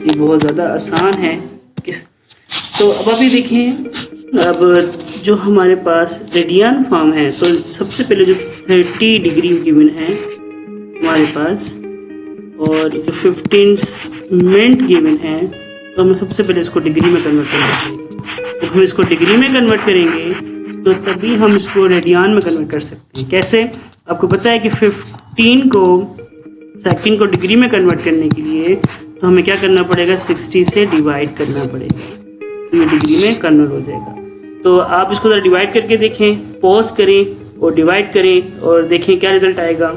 ये बहुत ज़्यादा आसान है। तो अब अभी देखें, अब जो हमारे पास रेडियन फॉर्म है, तो सबसे पहले जो 30 डिग्री गिवन है हमारे पास और जो 15 मिनट गिवन है, तो हमें सबसे पहले इसको डिग्री में कन्वर्ट करना पड़ेगा। तो हम इसको डिग्री में कन्वर्ट करेंगे तो तभी हम इसको रेडियन में कन्वर्ट कर सकते हैं। कैसे? आपको पता है कि 15 को सेकंड को डिग्री में कन्वर्ट करने के लिए तो हमें क्या करना पड़ेगा, 60 से डिवाइड करना पड़ेगा, तो ये डिग्री में कन्वर्ट हो जाएगा। तो आप इसको ज़रा डिवाइड करके देखें, पॉज करें और डिवाइड करें और देखें क्या रिजल्ट आएगा।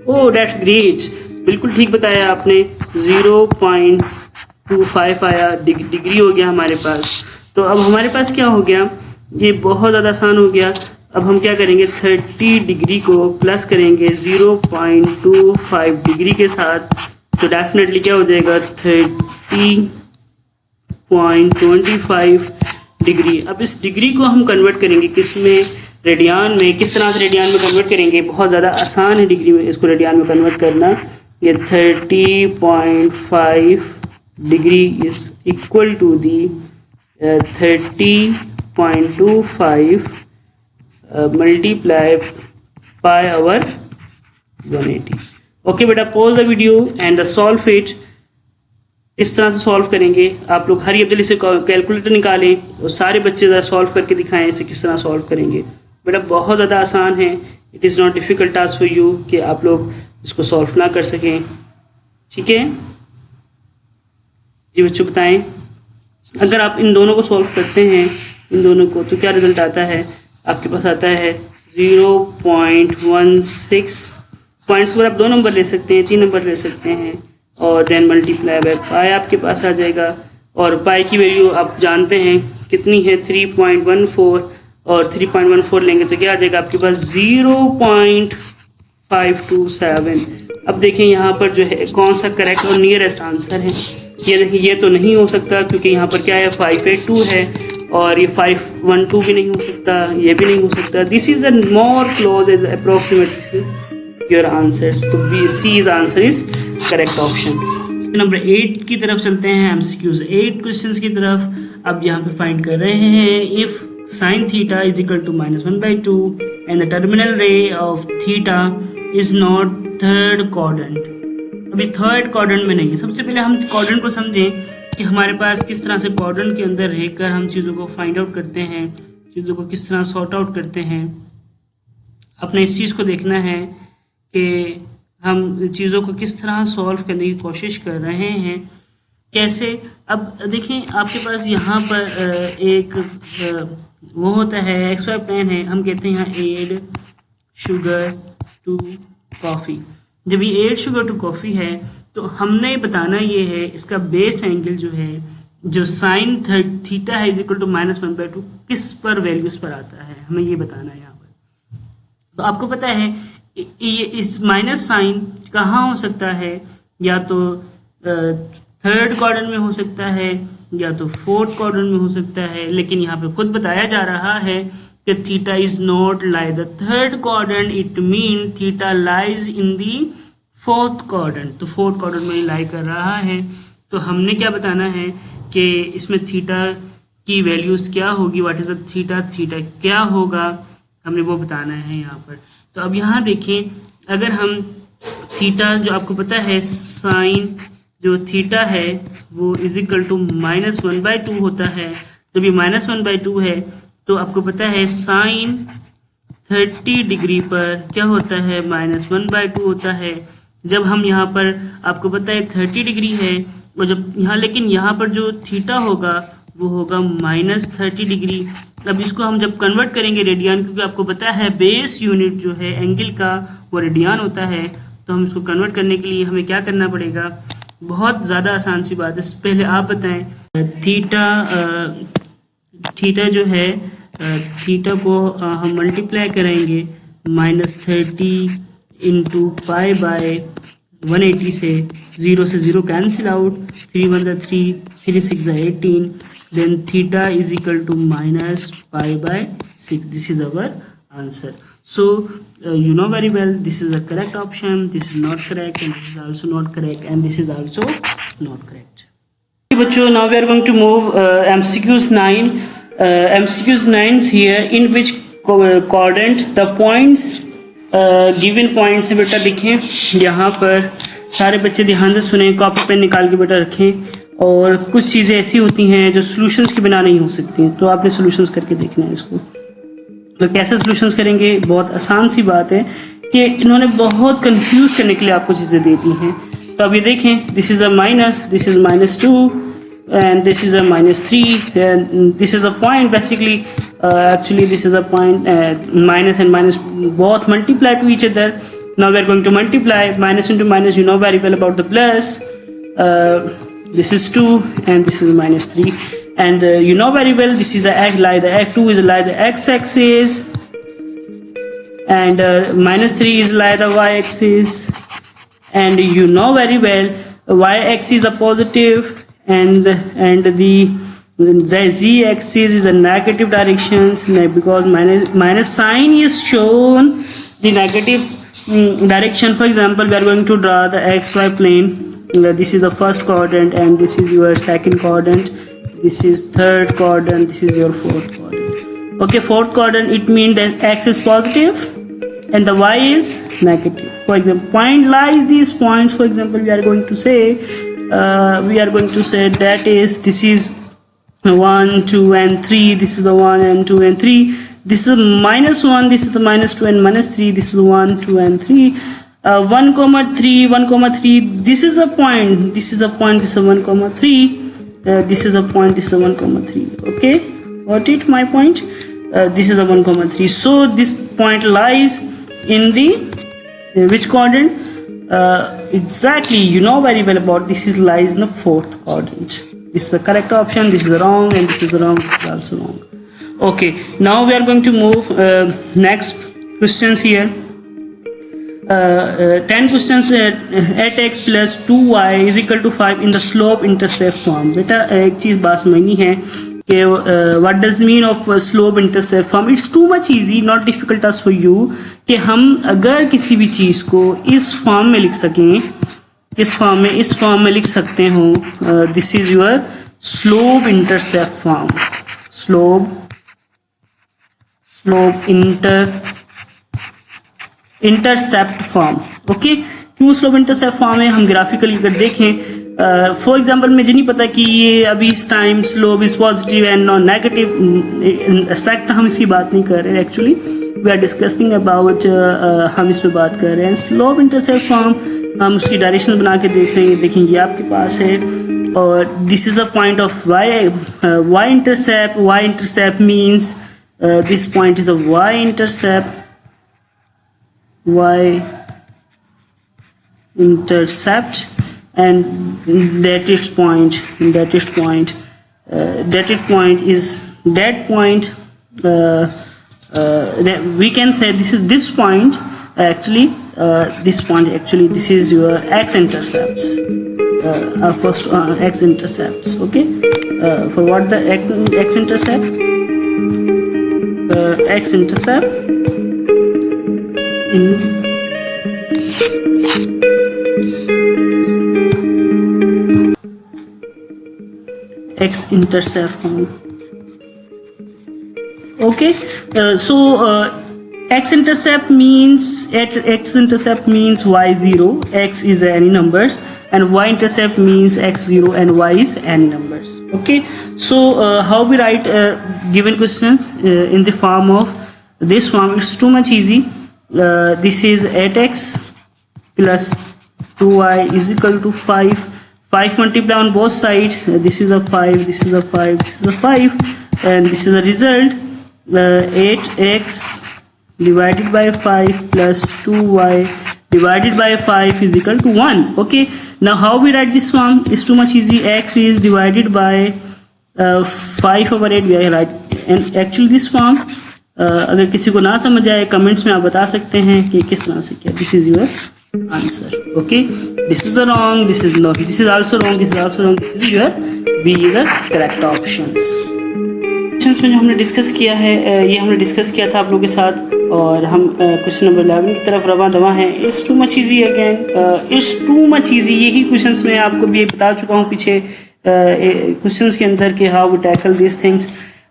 ओह दैट्स ग्रेट, बिल्कुल ठीक बताया आपने, 0.25 आया, डिग्री हो गया हमारे पास। तो अब हमारे पास क्या हो गया, ये बहुत ज़्यादा आसान हो गया। अब हम क्या करेंगे, 30 डिग्री को प्लस करेंगे 0.25 डिग्री के साथ, तो डेफिनेटली क्या हो जाएगा 30.25 डिग्री। अब इस डिग्री को हम कन्वर्ट करेंगे किस में, रेडियन में। किस तरह से रेडियन में कन्वर्ट करेंगे, बहुत ज़्यादा आसान है डिग्री में इसको रेडियन में कन्वर्ट करना। ये 30.5 degree is equal to the 30.25 multiply by our 180। Okay बेटा, pause the video and solve it. इस तरह से सॉल्व करेंगे आप लोग। हरी जल्दी से कैलकुलेटर निकालें और सारे बच्चे ज़रा सॉल्व करके दिखाएं इसे किस तरह सॉल्व करेंगे। बेटा बहुत ज़्यादा आसान है, it is not difficult task for you कि आप लोग इसको सॉल्व ना कर सकें। ठीक है जी बच्चों, बताएं अगर आप इन दोनों को सॉल्व करते हैं, इन दोनों को, तो क्या रिजल्ट आता है। आपके पास आता है 0.16 पॉइंट्स पर आप 2 नंबर ले सकते हैं, 3 नंबर ले सकते हैं, और देन मल्टीप्लाई बाय पाई आपके पास आ जाएगा। और पाई की वैल्यू आप जानते हैं कितनी है, 3.14, और 3.14 लेंगे तो क्या आ जाएगा आपके पास 0.527। अब देखें यहाँ पर जो है कौन सा करेक्ट और नियरेस्ट आंसर है। ये देखिए, ये तो नहीं हो सकता क्योंकि यहाँ पर क्या है 582 है, और ये 512 भी नहीं हो सकता, ये भी नहीं हो सकता। This is a more close as approximate, this is your answers. तो B C is answer is correct option. Number 8 की तरफ चलते हैं, एमसीक्यूज 8 क्वेश्चंस की तरफ। अब यहाँ पे फाइंड कर रहे हैं, if sin theta is equal to -1/2 and the terminal ray of theta is not third quadrant। अभी थर्ड क्वाड्रेंट में नहीं है। सबसे पहले हम क्वाड्रेंट को समझें कि हमारे पास किस तरह से क्वाड्रेंट के अंदर रहकर हम चीज़ों को फाइंड आउट करते हैं, चीज़ों को किस तरह सॉर्ट आउट करते हैं। अपने इस चीज़ को देखना है कि हम चीज़ों को किस तरह सॉल्व करने की कोशिश कर रहे हैं, कैसे। अब देखें आपके पास यहाँ पर एक वो होता है XY प्लेन है, हम कहते हैं यहाँ एड शुगर टू कॉफ़ी। जब ये एड शुगर टू कॉफ़ी है तो हमने बताना ये है इसका बेस एंगल जो है, जो साइन थीटा है इज इक्वल टू -1/2 किस पर वैल्यूज़ पर आता है, हमें ये बताना है यहाँ पर। तो आपको पता है ये इस माइनस साइन कहाँ हो सकता है, या तो थर्ड क्वाड्रेंट में हो सकता है या तो फोर्थ क्वाड्रेंट में हो सकता है, लेकिन यहाँ पे खुद बताया जा रहा है कि theta is not lie the third quadrant, it mean theta lies in the fourth quadrant. तो फोर्थ क्वाड्रेंट में लाई कर रहा है, तो हमने क्या बताना है कि इसमें थीटा की वैल्यूज क्या होगी, what is the theta, theta क्या होगा, हमने वो बताना है यहाँ पर। तो अब यहाँ देखें, अगर हम थीटा जो आपको पता है साइन जो थीटा है वो इज इक्वल टू -1/2 होता है। जब ये -1/2 है तो आपको पता है साइन 30 डिग्री पर क्या होता है, -1/2 होता है। जब हम यहाँ पर आपको पता है 30 डिग्री है, और जब यहाँ लेकिन यहाँ पर जो थीटा होगा वो होगा -30 डिग्री। अब इसको हम जब कन्वर्ट करेंगे रेडियन, क्योंकि आपको पता है बेस यूनिट जो है एंगल का वो रेडियन होता है, तो हम इसको कन्वर्ट करने के लिए हमें क्या करना पड़ेगा, बहुत ज़्यादा आसान सी बात है। पहले आप बताएं थीटा जो है, थीटा को हम मल्टीप्लाई करेंगे -30 इंटू पाई बाय 180 से, 0 से 0 cancel out, 3 1 3, 3 6 18, then theta is equal to -π/6. This is our answer. So you know very well this is the correct option, this is not correct, and this is also not correct, and this is also not correct. Okay, bachcho, now we are going to move MCQs 9. MCQs 9 is here, in which quadrant the points given points हैं बेटा देखें। यहाँ पर सारे बच्चे ध्यान से सुने, कॉपी पेन निकाल के बेटा रखें। और कुछ चीज़ें ऐसी होती हैं जो सॉल्यूशंस के बिना नहीं हो सकती हैं, तो आपने सॉल्यूशंस करके देखना है इसको। तो कैसे सॉल्यूशंस करेंगे, बहुत आसान सी बात है कि इन्होंने बहुत कंफ्यूज करने के लिए आपको चीज़ें दे दी हैं। तो अब ये देखें, this is a minus, this is -2 and this is a -3 and this is a point basically actually this is a point minus and minus both multiply to each other. Now we are going to multiply minus into minus, you know very well about the plus. This is 2 and this is -3 and you know very well this is the x2 is lie the x-axis and -3 is lie the y-axis, and you know very well y-axis is the positive and the z-axis is the negative directions, because minus sign is shown the negative direction. For example, we are going to draw the xy plane. This is the first quadrant and this is your second quadrant, this is third quadrant, this is your fourth quadrant. Okay, fourth quadrant, it means that x is positive and the y is negative. For example, point lies these points. For example, we are going to say that is, this is 1, 2 and 3, this is the 1 and 2 and 3, this is -1, this is the -2 and -3, this is 1, 2 and 3, 1, 3, 1, 3, this is a point, this is a point, this is a 1, 3, this is a point, this is a 1, 3. Okay, got it my point? This is a 1, 3. So this point lies in the which quadrant? Exactly, you know very well about this is lies in the fourth quadrant. This is the correct option, this is the wrong, and this is the wrong, this is also wrong. Okay, now we are going to move next questions here. 10 questions at x plus 2y is equal to 5 in the slope intercept form. बेटा एक चीज़ बात समझनी है कि what does mean of slope intercept form? It's too much easy, not difficult as for you, कि हम अगर किसी भी चीज़ को इस फॉर्म में लिख सकें, इस फॉर्म में लिख सकते हो। This is your slope intercept form, slope intercept form. Okay, क्यों स्लोप इंटरसेप्ट फॉर्म है, हम ग्राफिकली अगर देखें, फॉर एग्जांपल मुझे नहीं पता कि ये अभी इस time slope is positive and not negative, exact हम इसकी बात नहीं कर रहे, actually we are discussing about, हम इस पे बात कर रहे हैं स्लोप इंटरसेप्ट फॉर्म। हम उसकी डायरेक्शन बना के देख रहे हैं, देखेंगे आपके पास है, और this is a point of Y intercept means this point is a Y intercept and that point is that point, that we can say this point actually, this is your x-intercepts, first x-intercepts. Okay, for what the x-intercept, x-intercept in x-intercept form. Okay, so x-intercept means y0, x is any numbers, and y-intercept means x0 and y is any numbers. Okay, so how we write given questions in the form of this form? It's too much easy. This is 8x plus 2y is equal to 5. 5 multiply on both sides. This is a 5, this is a 5, this is a 5, and this is the result. 8x divided by 5 plus 2y divided by 5 is equal to 1. Okay, now how we write this one? It's too much easy. X is divided by 5/8 we write, and actually this form, अगर किसी को ना समझ आए comments में आप बता सकते हैं कि किस तरह से किया. This is your answer. Okay, this is wrong, this is no, this is also wrong, this is also wrong, this is your B is the correct options. में जो हमने डिस्कस किया है, ये हमने डिस्कस किया था आप लोगों के साथ और हम क्वेश्चन नंबर 11 की तरफ रवा दवा हैं। It's too much easy again, it's too much easy. यही क्वेश्चंस मैं आपको भी बता चुका हूँ पीछे क्वेश्चंस के अंदर कि how we tackle this things.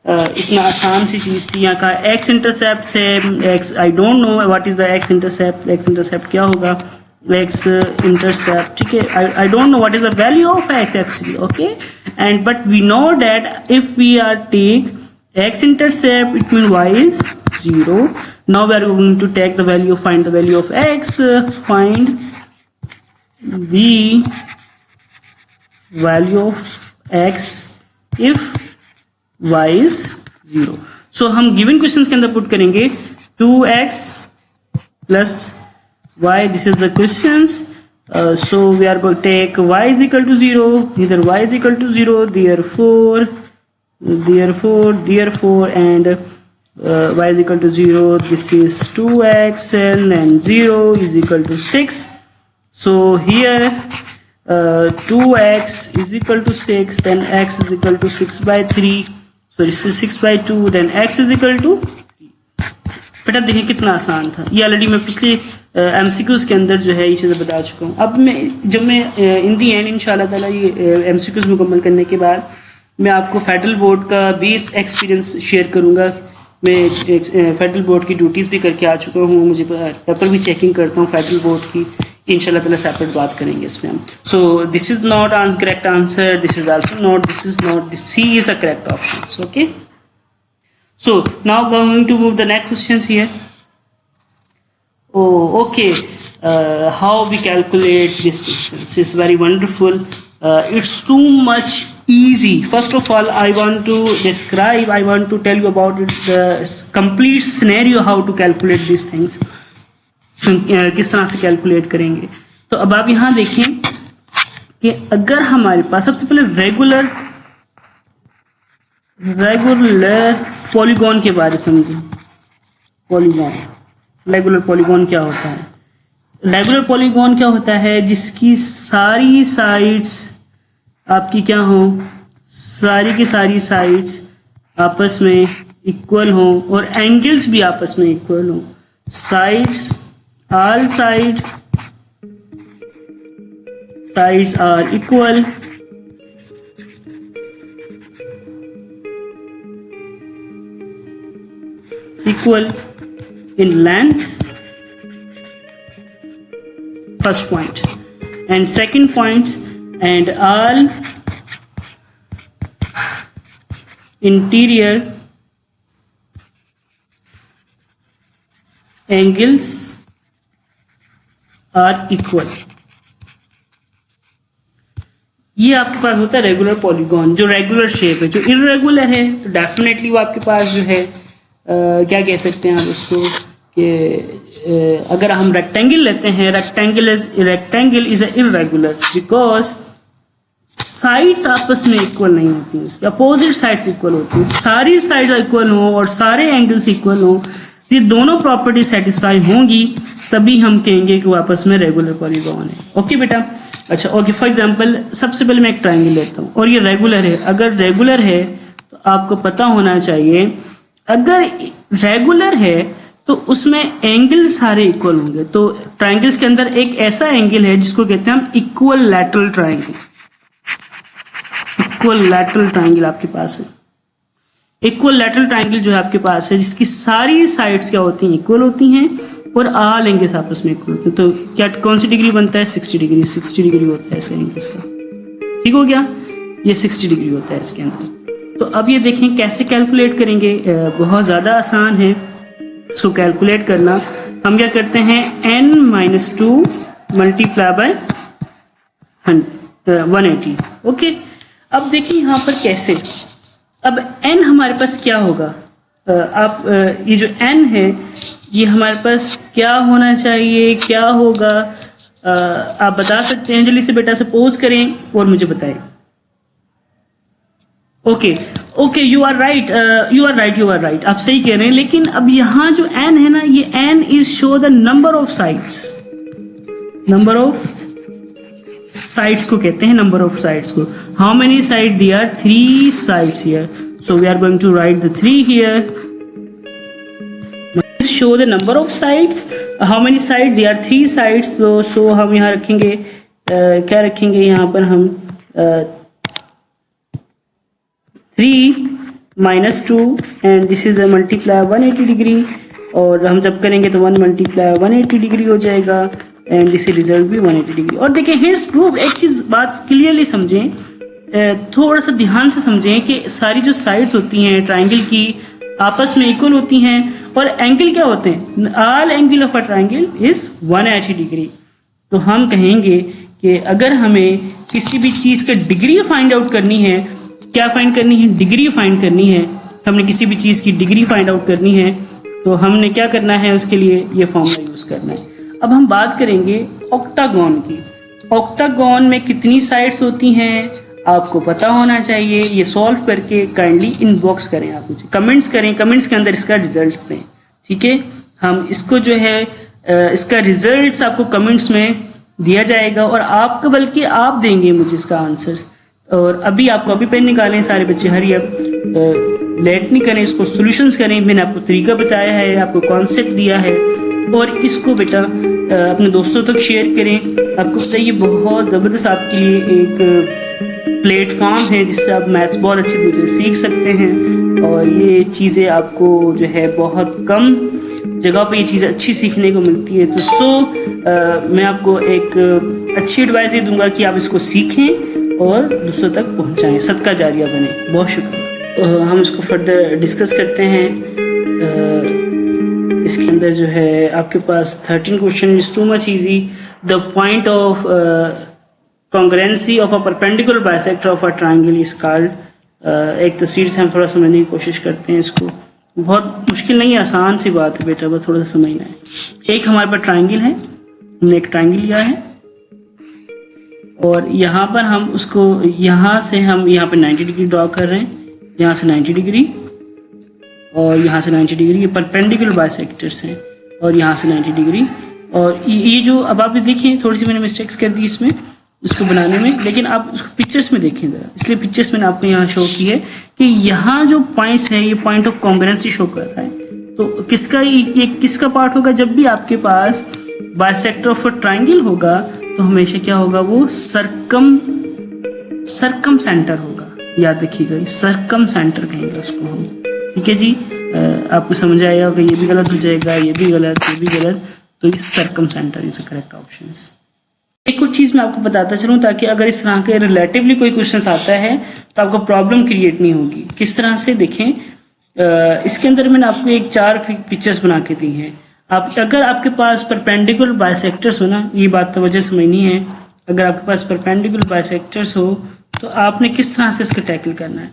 इतना आसान सी चीज़ थी। यहाँ का एक्स इंटरसेप्ट से X, I don't know what is the X intercept. X intercept क्या होगा? एक्स इंटरसेप्ट, ठीक है। I don't know what is the value of X actually, okay. And but we know that if we are take x intercept, it means y is 0. Now we are going to take the value, find the value of x, find the value of x if y is 0. So हम given questions के अंदर put करेंगे 2x plus y, this is the questions. So we are going to take y is equal to 0, either y is equal to 0, therefore and y is equal to 0, this is 2x and 0 is equal to 6. So here 2x is equal to 6, then x is equal to 6 by 3, so this is 6 by 2, then x is equal to, बेटा देखिए कितना आसान था। ये already मैं पिछले MCQs के अंदर जो है ये चीज़ें बता चुका हूँ। अब मैं जब मैं इन दी एंड इंशाल्लाह ताला ये एमसीक्यूज मुकम्मल करने के बाद मैं आपको फेडरल बोर्ड का भी एक्सपीरियंस शेयर करूंगा। मैं फेडरल बोर्ड की ड्यूटीज़ भी करके आ चुका हूँ, मुझे पेपर भी चेकिंग करता हूँ फेडरल बोर्ड की। इंशाल्लाह ताला सेपरेट बात करेंगे इसमें हम। So this is not correct answer, this is also not, this is not, this C is a correct option, okay. So now going to move the next questions here. Oh, okay. How we calculate this distance is very wonderful. It's too much easy. First of all, I want to tell you about it, the complete scenario how to calculate these things. किस तरह से calculate करेंगे। तो अब आप यहाँ देखें कि अगर हमारे पास सबसे पहले रेगुलर पॉलीगॉन के बारे समझें। पॉलीगॉन, रेगुलर पॉलीगॉन क्या होता है? रेगुलर पॉलीगॉन क्या होता है? जिसकी सारी साइड्स आपकी क्या हो, सारी की सारी साइड्स आपस में इक्वल हो और एंगल्स भी आपस में इक्वल हो। Sides, all sides are equal, equal in length, first point, and second point, and all interior angles are equal। ये आपके पास होता है रेगुलर पॉलीगॉन, जो रेगुलर शेप है। जो इरेगुलर है तो डेफिनेटली वो आपके पास जो है क्या कह सकते हैं आप उसको कि अगर हम रेक्टेंगल लेते हैं, rectangle is irregular because sides आपस में इक्वल नहीं होती, उसके अपोजिट साइड्स इक्वल होती हैं। सारी साइड्स इक्वल हो और सारे एंगल्स इक्वल हो, ये दोनों प्रॉपर्टी सेटिस्फाई होंगी तभी हम कहेंगे कि वो आपस में रेगुलर पॉलीगॉन है। ओके बेटा, अच्छा ओके। फॉर एग्जांपल सबसे पहले मैं एक ट्रायंगल लेता हूँ और ये रेगुलर है। अगर रेगुलर है तो आपको पता होना चाहिए, अगर रेगुलर है तो उसमें एंगल सारे इक्वल होंगे। तो ट्रायंगल्स के अंदर एक ऐसा एंगल है जिसको कहते हैं हम equal lateral triangle. Equal lateral triangle आपके पास है। इक्वल लैटरल ट्रायंगल जो है आपके पास है जिसकी सारी साइड्स क्या होती हैं, इक्वल होती हैं और ऑल एंगल्स आपस में इक्वल होते हैं। तो क्या कौन सी डिग्री बनता है? 60 डिग्री। 60 डिग्री होता है इसका एंगल्स का, ठीक हो गया। ये 60 डिग्री होता है इसके अंदर। तो अब ये देखें कैसे कैलकुलेट करेंगे। बहुत ज़्यादा आसान है इसको कैलकुलेट करना। हम क्या करते हैं, n-2 मल्टीप्लाई बाय 180। ओके, अब देखिए यहाँ पर कैसे। अब n हमारे पास क्या होगा, आप ये जो n है ये हमारे पास क्या होना चाहिए, क्या होगा, आप बता सकते हैं जल्दी से बेटा। सपोज करें और मुझे बताएं। ओके, यू आर राइट, आप सही कह रहे हैं। लेकिन अब यहाँ जो n है ना, ये n is show the number of sides. Number of sides को कहते हैं, नंबर ऑफ साइड्स को। How many side? There are 3 sides here, so we are going to write the 3 here. Show the number of sides, how many side, there are 3 sides. तो so हम यहाँ रखेंगे क्या रखेंगे यहाँ पर हम 3 minus 2 and this is multiply 180 degree, और हम जब करेंगे तो 1 मल्टीप्लाई 180 डिग्री हो जाएगा एंड दिस रिजल्ट भी 180 डिग्री। और देखिए हिट्स प्रूव, एक चीज बात क्लियरली समझें, थोड़ा सा ध्यान से समझें कि सारी जो साइड्स होती हैं ट्राइंगल की आपस में इक्वल होती हैं, और एंगल क्या होते हैं, all angle of a triangle is 180 degree. तो हम कहेंगे कि अगर हमें किसी भी चीज़ का डिग्री फाइंड आउट करनी है, क्या फाइंड करनी है, डिग्री फाइंड करनी है, हमने किसी भी चीज़ की डिग्री फाइंड आउट करनी है तो हमने क्या करना है, उसके लिए ये फॉर्मूला यूज़ करना है। अब हम बात करेंगे ऑक्टागोन की। ऑक्टागोन में कितनी साइड्स होती हैं आपको पता होना चाहिए। ये सॉल्व करके काइंडली इनबॉक्स करें, आप मुझे कमेंट्स करें, कमेंट्स के अंदर इसका रिजल्ट्स दें, ठीक है। हम इसको जो है इसका रिजल्ट्स आपको कमेंट्स में दिया जाएगा और आपका बल्कि आप देंगे मुझे इसका आंसर। और अभी आप कॉपी पेन निकालें सारे बच्चे, हरी अब लेट नहीं करें, इसको सॉल्यूशंस करें। मैंने आपको तरीका बताया है, आपको कॉन्सेप्ट दिया है, और इसको बेटा अपने दोस्तों तक शेयर करें। आपको पता है ये बहुत ज़बरदस्त आपके लिए एक प्लेटफॉर्म है जिससे आप मैथ्स बहुत अच्छी तरीके से सीख सकते हैं, और ये चीज़ें आपको जो है बहुत कम जगह पे ये चीज़ें अच्छी सीखने को मिलती है। तो मैं आपको एक अच्छी एडवाइस ये दूंगा कि आप इसको सीखें और दूसरों तक पहुंचाएं, सदका जारिया बने। बहुत शुक्रिया। हम इसको फर्दर डिस्कस करते हैं। इसके अंदर जो है आपके पास 13 question is too much easy. The point of कॉन्ग्रेंसी of a perpendicular bisector of a triangle is called. एक तस्वीर से हम थोड़ा समझने की कोशिश करते हैं इसको। बहुत मुश्किल नहीं है, आसान सी बात है बेटा, बस थोड़ा सा समझना है। एक हमारे पास ट्राइंगल है, हमने एक ट्राइंगल लिया है और यहाँ पर हम उसको यहाँ से हम यहाँ पे 90 डिग्री ड्रॉ कर रहे हैं, यहाँ से 90 डिग्री और यहाँ से 90 डिग्री, ये परपेंडिकुलर बाइसेक्टर्स हैं, और यहाँ से 90 डिग्री। और ये जो अब आप देखिए थोड़ी सी मैंने मिस्टेक्स कर दी इसमें इसको बनाने में, लेकिन आप उसको पिक्चर्स में देखें ज़रा। इसलिए पिक्चर्स मैंने आपको यहाँ शो की है कि यहाँ जो पॉइंट्स हैं ये पॉइंट ऑफ कॉन्ग्रेंसी शो कर रहा है। तो किसका ये किसका पार्ट होगा, जब भी आपके पास बाइसेक्टर ऑफ अ ट्राइंगल होगा तो हमेशा क्या होगा, वो सरकम सेंटर होगा। याद रखिएगा, सरकम सेंटर कहेंगे उसको हम, ठीक है जी। आपको समझ आएगा कि ये भी गलत हो जाएगा, ये भी गलत, ये भी गलत, तो ये circumcentre is the correct option. एक और चीज़ मैं आपको बताता चलूँ ताकि अगर इस तरह के रिलेटिवली कोई क्वेश्चन आता है तो आपको प्रॉब्लम क्रिएट नहीं होगी। किस तरह से देखें, इसके अंदर मैंने आपको एक 4 पिक्चर्स बना के दी हैं। आप अगर आपके पास परपेंडिकुलर बाइसेक्टर्स हो ना, ये बात तवज्जो समझनी है, अगर आपके पास परपेंडिकुलर बाइसेक्टर्स हो तो आपने किस तरह से इसको टैकल करना है।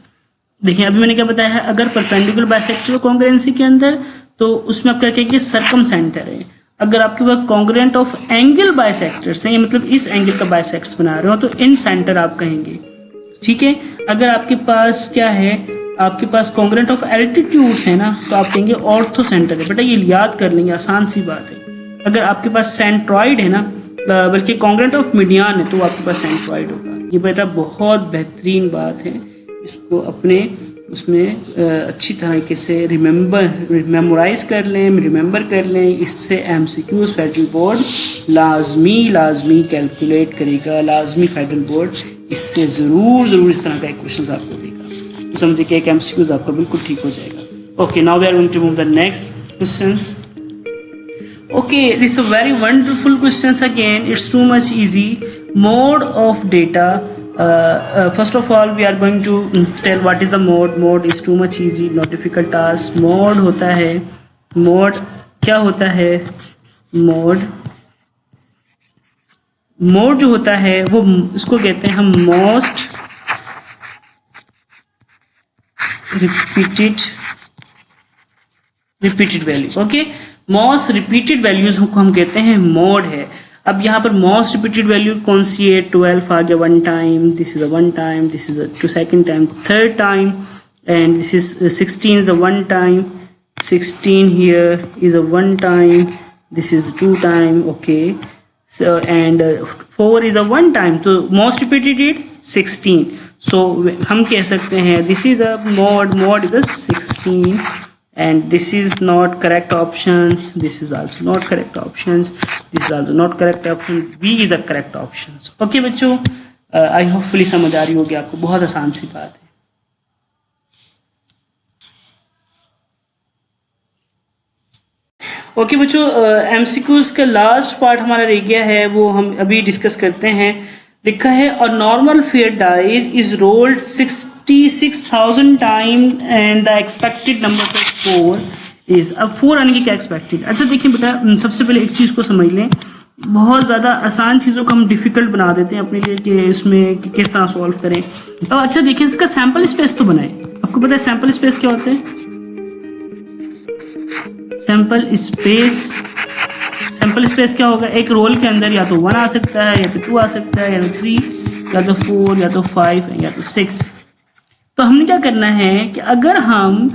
देखिए अभी मैंने क्या बताया है, अगर परपेंडिकुलर बाइसेक्टर कॉन्ग्रुएंसी के अंदर तो उसमें आप क्या कहेंगे, सरकम सेंटर है। अगर आपके पास कॉन्ग्रुएंट ऑफ एंगल बाइसेक्टर्स हैं, ये मतलब इस एंगल का बाइसेक्ट्स बना रहे हो तो इन सेंटर आप कहेंगे, ठीक है। अगर आपके पास क्या है, आपके पास कॉन्ग्रुएंट ऑफ एल्टीट्यूड्स है ना, तो आप कहेंगे ऑर्थो सेंटर है। बेटा ये याद कर लेंगे, आसान सी बात है। अगर आपके पास सेंट्रॉइड है ना, बल्कि कॉन्ग्रुएंट ऑफ मीडियन है, तो आपके पास सेंट्रॉइड होगा। ये बेटा बहुत बेहतरीन बात है, इसको अपने उसमें अच्छी तरीके से मेमोराइज कर लें, रिमेंबर कर लें। इससे MCQs फेडरल बोर्ड लाजमी कैलकुलेट करेगा, लाजमी फेडरल बोर्ड इससे ज़रूर इस तरह का एक क्वेश्चन आपको देगा। तो समझिए कि एक MCQs आपका बिल्कुल ठीक हो जाएगा। Okay, now we are going to move the next questions. Okay, this is a very wonderful questions again. It's too much easy. Mode of data. First of all, we are going to tell what is the mode. Mode is too much easy, not difficult task. Mode होता है, mode क्या होता है? Mode जो होता है वो इसको कहते हैं हम most repeated value. Okay. Most repeated values को हम कहते हैं मोड है। अब यहाँ पर मोस्ट रिपीटेड वैल्यू कौन सी है, 12 आ गया 1 time, this is a 1 time, this is a second time, third time, and this is 16 is a 1 time, 16 here is a 1 time, this is 2 time, okay, so and 4 is a 1 time. तो most repeated it 16। सो हम कह सकते हैं this is a mode is a 16 and this is not correct options, this is also not correct options, this is also not correct options, B is the correct options. Okay बच्चों, आई hopefully समझ आ रही होगी आपको, बहुत आसान सी बात है. Okay बच्चों, एमसीक्यूज का लास्ट पार्ट हमारा रह गया है, वो हम अभी डिस्कस करते हैं. लिखा है a normal fair dice is rolled 66,000 time and the expected number of 4 is. अब 4 आने की क्या एक्सपेक्टेड. अच्छा देखिए बेटा, सबसे पहले एक चीज़ को समझ लें. बहुत ज़्यादा आसान चीज़ों को हम डिफ़िकल्ट बना देते हैं अपने लिए कि इसमें किस तरह सॉल्व करें. अब अच्छा देखिए, इसका सैम्पल स्पेस तो बनाए. आपको पता है सैम्पल स्पेस क्या होता है. सैम्पल स्पेस क्या होगा. एक रोल के अंदर या तो 1 आ सकता है, या तो 2 आ सकता है, या तो 3, या तो 4, या तो 5, या तो 6. तो हमने क्या करना है कि अगर हम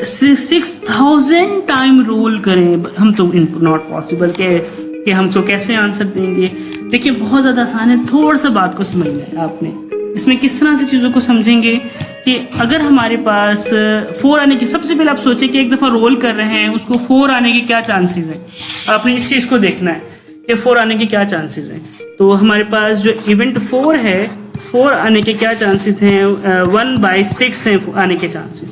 6,000 टाइम रोल करें, हम तो नॉट पॉसिबल कि हम तो कैसे आंसर देंगे. देखिए बहुत ज़्यादा आसान है, थोड़ा सा बात को समझना है आपने. इसमें किस तरह से चीज़ों को समझेंगे कि अगर हमारे पास 4 आने की, सबसे पहले आप सोचें कि एक दफ़ा रोल कर रहे हैं, उसको 4 आने के क्या चांसेस हैं. आपने इस चीज़ को देखना है कि 4 आने के क्या चांसेस हैं. तो हमारे पास जो इवेंट 4 है, 4 आने के क्या चांसेस हैं. 1/6 हैं आने के चांसेस.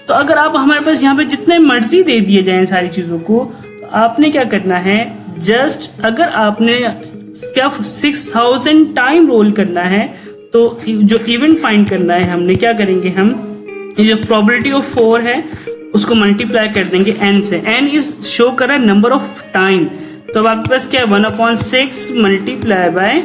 तो अगर आप हमारे पास यहाँ पे जितने मर्जी दे दिए जाएं सारी चीज़ों को, तो आपने क्या करना है, जस्ट अगर आपने क्या 6,000 टाइम रोल करना है, तो जो इवेंट फाइंड करना है, हमने क्या करेंगे, हम जो प्रोबेबिलिटी ऑफ 4 है उसको मल्टीप्लाई कर देंगे n से. n इज शो कर रहा है नंबर ऑफ टाइम. तो अब आपके पास क्या है, 1/6 मल्टीप्लाई बाय